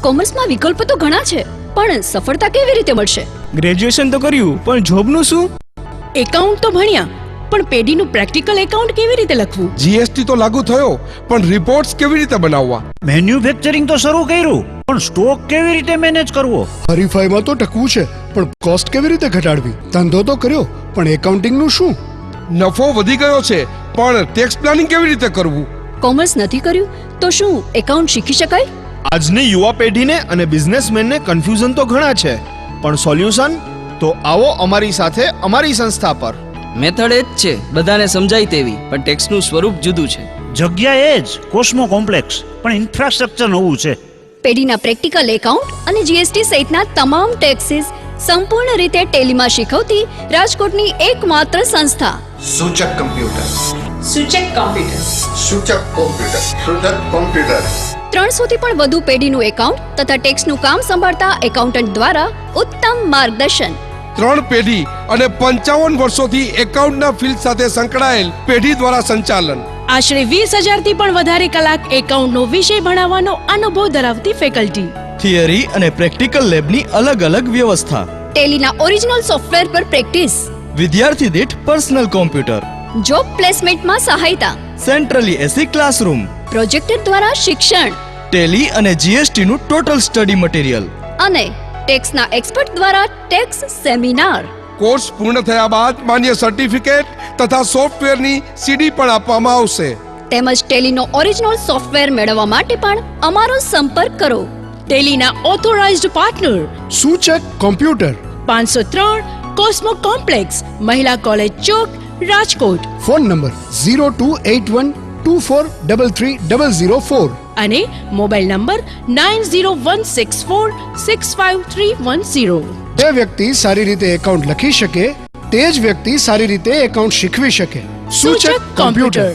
કોમર્સમાં વિકલ્પ તો ઘણા છે, પણ સફળતા કેવી રીતે મળશે? ગ્રેજ્યુએશન તો કર્યું, પણ જોબનું શું? એકાઉન્ટ તો ભણ્યા, પણ પેઢીનું પ્રેક્ટિકલ એકાઉન્ટ કેવી રીતે લખવું? જીએસટી તો લાગુ થયો, પણ રિપોર્ટ્સ કેવી રીતે બનાવવા? મેન્યુફેક્ચરિંગ તો શરૂ કર્યું, પણ સ્ટોક કેવી રીતે મેનેજ કરવો? હરીફાઈમાં તો ટકવું છે, પણ કોસ્ટ કેવી રીતે ઘટાડવી? ધંધો તો કર્યો, પણ એકાઉન્ટિંગનું શું? નફો વધી ગયો છે, પણ ટેક્સ પ્લાનિંગ કેવી રીતે કરવું? કોમર્સ નથી કર્યું તો શું એકાઉન્ટ શીખી શકાય? આજની યુવા પેઢીને અને બિઝનેસમેનને કન્ફ્યુઝન તો ઘણા છે, પણ સોલ્યુશન તો આવો અમારી સાથે અમારી સંસ્થા પર. મેથડ એ જ છે, બધાને સમજાય તેવી, પણ ટેક્સનું સ્વરૂપ જુદું છે. જગ્યા એ જ કોસ્મો કોમ્પ્લેક્સ, પણ ઇન્ફ્રાસ્ટ્રક્ચર નવું છે. પેઢીના પ્રેક્ટિકલ એકાઉન્ટ અને જીએસટી સહિતના તમામ ટેક્સીસ સંપૂર્ણ રીતે ટેલીમાં શીખવતી રાજકોટની એકમાત્ર સંસ્થા સૂચક કમ્પ્યુટર. સૂચક કોમ્પ્યુટર. સૂચક કોમ્પ્યુટર. સૂચક કોમ્પ્યુટર. 300 થી પણ વધુ પેઢીનું એકાઉન્ટ તથા ટેક્સનું કામ સંભાળતા એકાઉન્ટન્ટ દ્વારા ઉત્તમ માર્ગદર્શન. 3 પેઢી અને 55 વર્ષોથી એકાઉન્ટના ફિલ્ડ સાથે સંકળાયેલ પેઢી દ્વારા સંચાલન. આશરે 20,000 થી પણ વધારે કલાક એકાઉન્ટનો વિષય ભણાવવાનો અનુભવ ધરાવતી ફેકલ્ટી. થિયરી અને પ્રેક્ટિકલ લેબની અલગ અલગ વ્યવસ્થા. ટેલીના ઓરિજિનલ સોફ્ટવેર પર પ્રેક્ટિસ. વિદ્યાર્થી દીઠ પર્સનલ કોમ્પ્યુટર. જોબ પ્લેસમેન્ટમાં સહાયતા. સેન્ટ્રલી એસી ક્લાસરૂમ. પ્રોજેક્ટર દ્વારા શિક્ષણ ટેલી અને જીએસટી નું ટોટલ સ્ટડી મટીરિયલ. અને ટેક્સના એક્સપર્ટ દ્વારા ટેક્સ સેમિનાર. કોર્સ પૂર્ણ થયા બાદ માન્ય સર્ટિફિકેટ તથા સોફ્ટવેરની સીડી પણ આપવામાં આવશે. તેમજ ટેલીનો ઓરિજિનલ સોફ્ટવેર મેળવવા માટે પણ અમારો સંપર્ક કરો. ટેલીના ઓથોરાઇઝ્ડ પાર્ટનર સૂચક કોમ્પ્યુટર. 503 કોસ્મો કોમ્પ્લેક્સ, મહિલા કોલેજ ચોક, રાજકોટ. ફોન નંબર 028124330004 અને મોબાઈલ નંબર 9016465310. જે વ્યક્તિ સારી રીતે એકાઉન્ટ લખી શકે તે જ વ્યક્તિ સારી રીતે એકાઉન્ટ શીખવી શકે. સૂચક કોમ્પ્યુટર.